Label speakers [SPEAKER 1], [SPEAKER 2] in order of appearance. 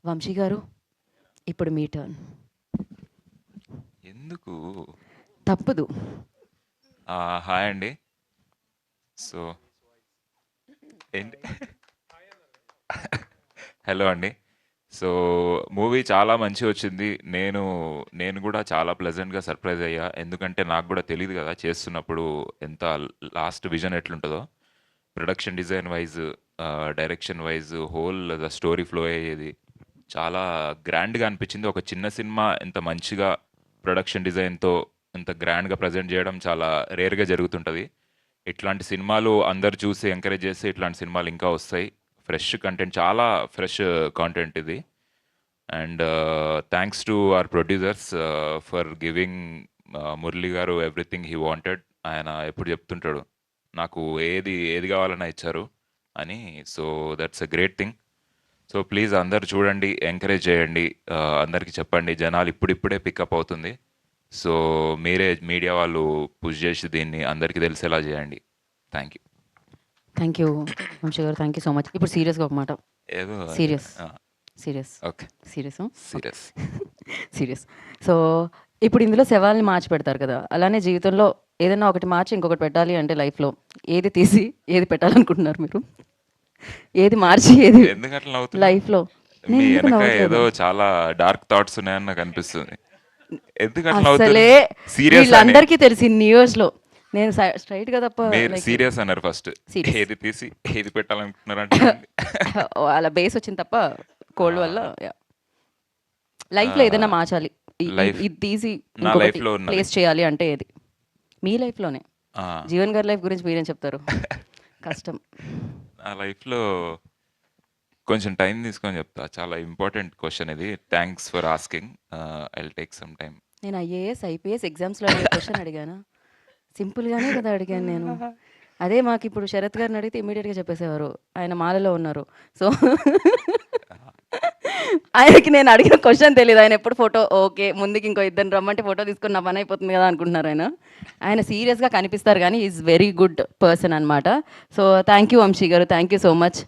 [SPEAKER 1] వంశీ గారు, ఇప్పుడు మీ టర్న్.
[SPEAKER 2] ఎందుకు?
[SPEAKER 1] తప్పదు.
[SPEAKER 2] హాయ్ అండి. సో ఏంటి? హలో అండి. సో మూవీ చాలా మంచిగా వచ్చింది. నేను నేను కూడా చాలా ప్లెజెంట్గా సర్ప్రైజ్ అయ్యా. ఎందుకంటే నాకు కూడా తెలియదు కదా చేస్తున్నప్పుడు ఎంత లాస్ట్ విజన్ ఎట్లుంటుందో. Production design wise, direction wise, whole the story flow అయ్యేది చాలా గ్రాండ్గా అనిపించింది. ఒక చిన్న సినిమా ఇంత మంచిగా ప్రొడక్షన్ డిజైన్తో ఇంత గ్రాండ్గా ప్రజెంట్ చేయడం చాలా రేర్గా జరుగుతుంటుంది. ఇట్లాంటి సినిమాలు అందరు చూసి ఎంకరేజ్ చేస్తే ఇట్లాంటి సినిమాలు ఇంకా వస్తాయి. ఫ్రెష్ కంటెంట్, చాలా ఫ్రెష్ కాంటెంట్ ఇది. And thanks to our producers for giving Murali గారు ఎవ్రీథింగ్ హీ వాంటెడ్. ఆయన ఎప్పుడు చెప్తుంటాడు నాకు ఏది ఏది కావాలన్నా ఇచ్చారు అని. So that's a great thing. So please అందరు చూడండి, ఎంకరేజ్ చేయండి, అందరికీ చెప్పండి. జనాలు ఇప్పుడిప్పుడే పికప్ అవుతుంది. సో మీరే మీడియా వాళ్ళు పుష్ చేసి దీన్ని అందరికీ తెలిసేలా చేయండి. Thank you.
[SPEAKER 1] Thank you Vamshi గారు, థ్యాంక్ యూ సో మచ్. ఇప్పుడు సీరియస్గా ఒక మాట.
[SPEAKER 2] ఏదో
[SPEAKER 1] serious serious
[SPEAKER 2] okay,
[SPEAKER 1] serious
[SPEAKER 2] serious.
[SPEAKER 1] Serious. So ఇప్పుడు ఇందులో శవాల్ని మార్చి పెడతారు కదా, అలానే జీవితంలో ఏదైనా ఒకటి మార్చి ఇంకొకటి పెట్టాలి అంటే లైఫ్లో ఏది తీసి ఏది పెట్టాలనుకుంటున్నారు మీరు? ఏది మార్చి ఏది
[SPEAKER 2] ఎందుకు అట్లా నవ్వుతున్నారు?
[SPEAKER 1] లైఫ్లో?
[SPEAKER 2] మీ
[SPEAKER 1] నేను ఎందుకు
[SPEAKER 2] వెనక
[SPEAKER 1] నవ్వట్లేదు?
[SPEAKER 2] ఏదో చాలా డార్క్ థాట్స్ ఉన్నాయని నాకు అనిపిస్తుంది. ఎందుకు అట్లా
[SPEAKER 1] అసలే
[SPEAKER 2] నవ్వుతున్నారు? సీరియస్ అని
[SPEAKER 1] వీళ్ళందరికీ తెలిసి ఇన్ని ఇయర్స్లో నేను స్ట్రైట్గా తప్ప
[SPEAKER 2] మీరు
[SPEAKER 1] like
[SPEAKER 2] సీరియస్ అన్నారు ఫస్ట్.
[SPEAKER 1] serious.
[SPEAKER 2] ఏది తీసి ఏది పెట్టాలనుకుంటున్నారంటే
[SPEAKER 1] అలా బేస్ వచ్చింది తప్ప కోల్డ్ వల్ల. లైఫ్లో ఏదైనా మార్చాలి,
[SPEAKER 2] లైఫ్
[SPEAKER 1] ఇది తీసి
[SPEAKER 2] నా
[SPEAKER 1] ఇంకొకటి
[SPEAKER 2] లైఫ్లో ఉన్నది.
[SPEAKER 1] ప్లేస్ చేయాలి అంటే ఏది? మీ లైఫ్లోనే.
[SPEAKER 2] ఆ,
[SPEAKER 1] జీవన్ గారి లైఫ్ గురించి మీరేం చెప్తారు? కష్టం.
[SPEAKER 2] నా లైఫ్లో కొంచెం టైం తీసుకొని చెప్తా. చాలా ఇంపార్టెంట్ క్వశ్చన్ ఇది. Thanks for asking. I take some time.
[SPEAKER 1] నేను ఐఏఎస్ ఐపీఎస్ ఎగ్జామ్స్లో అడిగే క్వశ్చన్ అడిగానా? సింపుల్గానే కదా అడిగాను నేను. అదే మాకు ఇప్పుడు శరత్ గారిని అడిగితే ఇమీడియట్గా చెప్పేసేవారు, ఆయన మాలలో ఉన్నారు. సో ఆయనకి నేను అడిగిన క్వశ్చన్ తెలియదు. ఆయన ఎప్పుడు ఫోటో ఓకే, ముందుకి ఇంకో ఇద్దరు రమ్మంటే ఫోటో తీసుకుని నా పని అయిపోతుంది కదా అనుకుంటున్నారు. ఆయన సీరియస్గా కనిపిస్తారు కానీ ఈజ్ వెరీ గుడ్ పర్సన్ అనమాట. సో థ్యాంక్ యూ వంశీ గారు, థ్యాంక్ యూ సో మచ్.